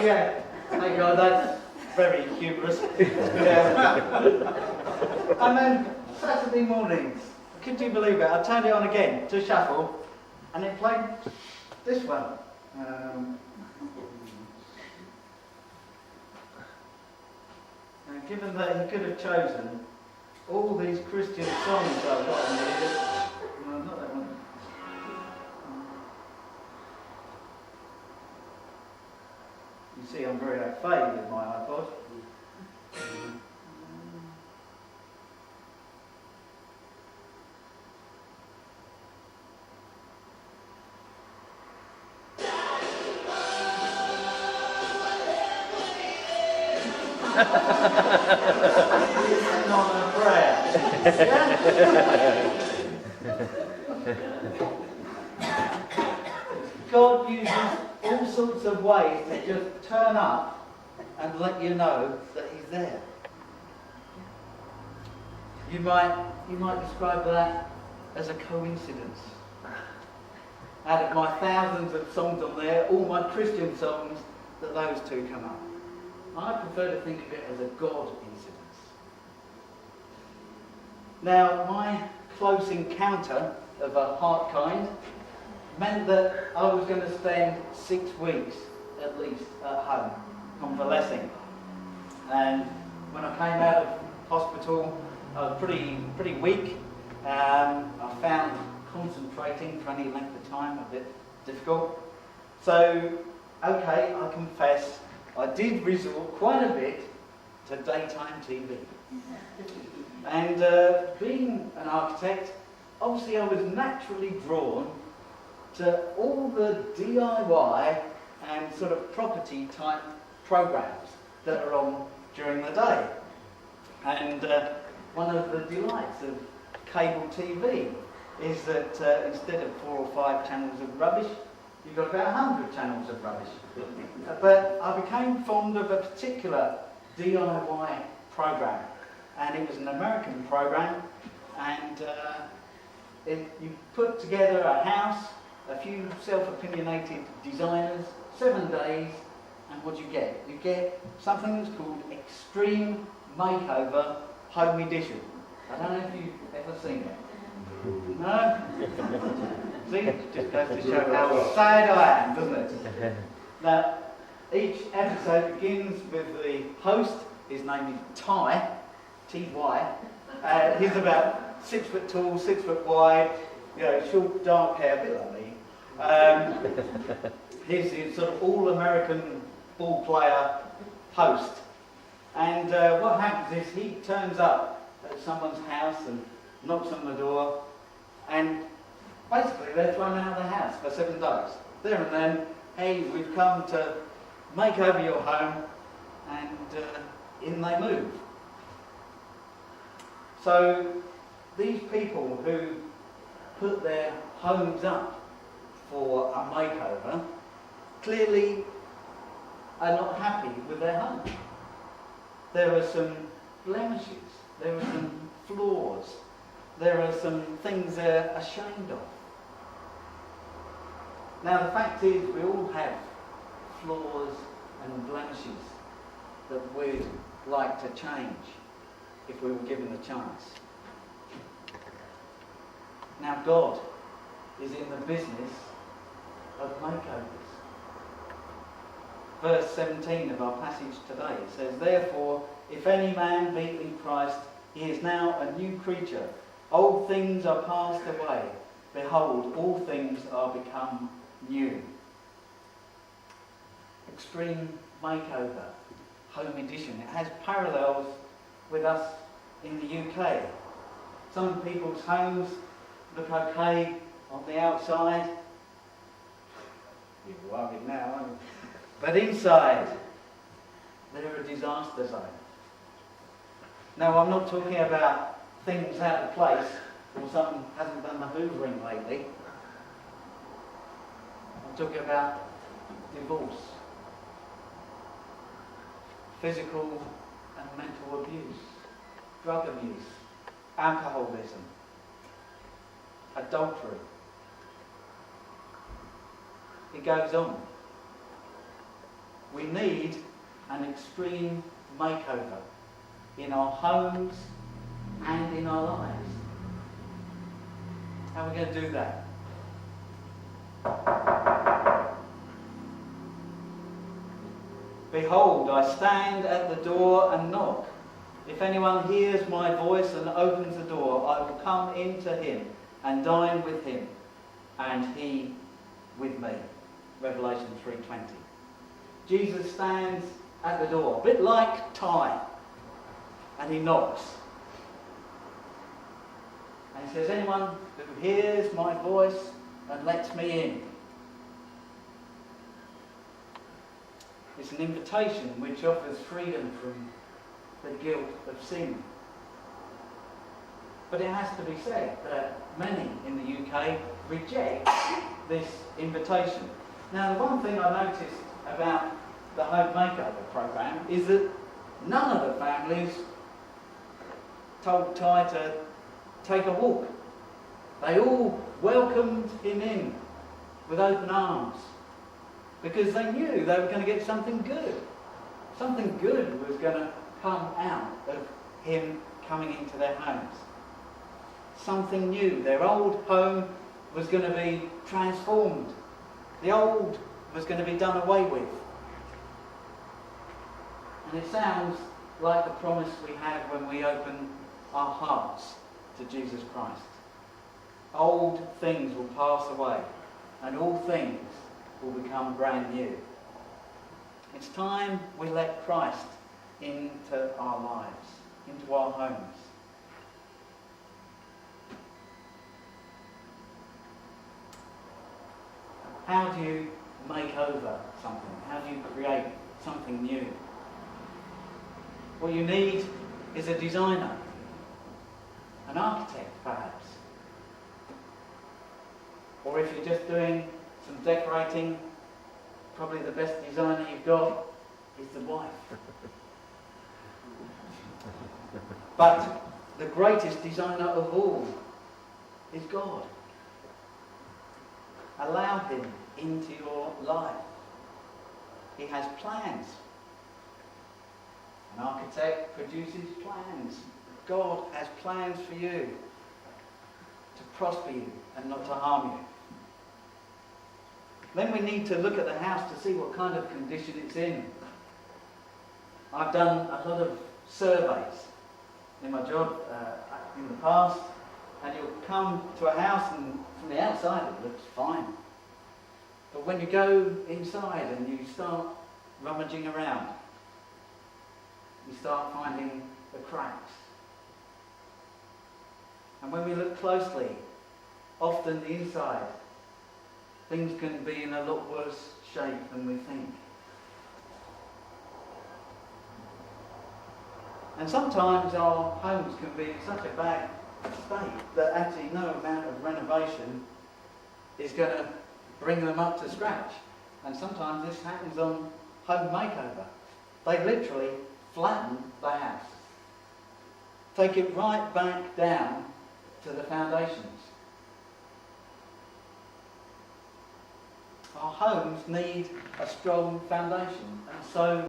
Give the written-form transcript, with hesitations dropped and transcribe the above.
yeah. Thank God, that's very humorous. Yeah. And then Saturday mornings, could you believe it? I turned it on again to shuffle, and it played this one. And given that he could have chosen all these Christian songs I've got on here, no, not that one. You see, I'm very au fait with my iPod. It's not a prayer. Yeah? God uses all sorts of ways to just turn up and let you know that He's there. You might describe that as a coincidence. Out of my thousands of songs on there, all my Christian songs, that those two come up. I prefer to think of it as a God incidence. Now, my close encounter of a heart kind meant that I was going to spend 6 weeks at least at home, convalescing. And when I came out of hospital, I was pretty weak. I found concentrating for any length of time a bit difficult. So, okay, I confess, I did resort quite a bit to daytime TV. And being an architect, obviously I was naturally drawn to all the DIY and sort of property type programs that are on during the day. And one of the delights of cable TV is that instead of 4 or 5 channels of rubbish, you've got about 100 channels of rubbish. But I became fond of a particular DIY program, and it was an American program, and you put together a house, a few self-opinionated designers, 7 days, and what do you get? You get something that's called Extreme Makeover Home Edition. I don't know if you've ever seen it. No? See, it just goes to show how sad I am, doesn't it? Now, each episode begins with the host. His name is Ty, T-Y. He's about 6 foot tall, 6 foot wide, short, dark hair, a bit like me. He's the sort of all-American ball player host. And what happens is he turns up at someone's house and knocks on the door, and basically they're thrown out of the house for 7 days. There and then, hey, we've come to make over your home, and in they move. So these people who put their homes up for a makeover clearly are not happy with their home. There are some blemishes, there are some flaws, there are some things they're ashamed of. Now the fact is, we all have flaws and blemishes that we'd like to change if we were given the chance. Now God is in the business of makeovers. Verse 17 of our passage today, it says, "Therefore, if any man be in Christ, he is now a new creature. Old things are passed away. Behold, all things are become new." Extreme Makeover, Home Edition. It has parallels with us in the UK. Some people's homes look okay on the outside. You're worried now, aren't you? But inside, they're a disaster zone. Now, I'm not talking about things out of place or something hasn't done the hoovering lately. I'm talking about divorce, physical and mental abuse, drug abuse, alcoholism, adultery. It goes on. we need an extreme makeover in our homes and in our lives. How are we going to do that? Behold, I stand at the door and knock. If anyone hears my voice and opens the door, I will come into him and dine with him, and he with me. Revelation 3:20. Jesus stands at the door, a bit like Ty, and he knocks. And he says, anyone who hears my voice and lets me in. It's an invitation which offers freedom from the guilt of sin. But it has to be said that many in the UK reject this invitation. Now, the one thing I noticed about the Home Makeover programme is that none of the families told Ty to take a walk. They all welcomed him in with open arms because they knew they were going to get something good. Something good was going to come out of him coming into their homes. Something new. Their old home was going to be transformed. The old was going to be done away with. And it sounds like the promise we have when we open our hearts to Jesus Christ. Old things will pass away and all things will become brand new. It's time we let Christ into our lives, into our homes. How do you make over something? How do you create something new? What you need is a designer, an architect perhaps. Or if you're just doing some decorating, probably the best designer you've got is the wife. But the greatest designer of all is God. Allow him into your life. He has plans. An architect produces plans. God has plans for you to prosper you and not to harm you. Then we need to look at the house to see what kind of condition it's in. I've done a lot of surveys in my job in the past, and you'll come to a house and from the outside it looks fine. But when you go inside and you start rummaging around, you start finding the cracks. And when we look closely, often the inside, things can be in a lot worse shape than we think. And sometimes our homes can be in such a bad state that actually no amount of renovation is going to bring them up to scratch. And sometimes this happens on Home Makeover. They literally flatten the house. Take it right back down to the foundations. Our homes need a strong foundation, and so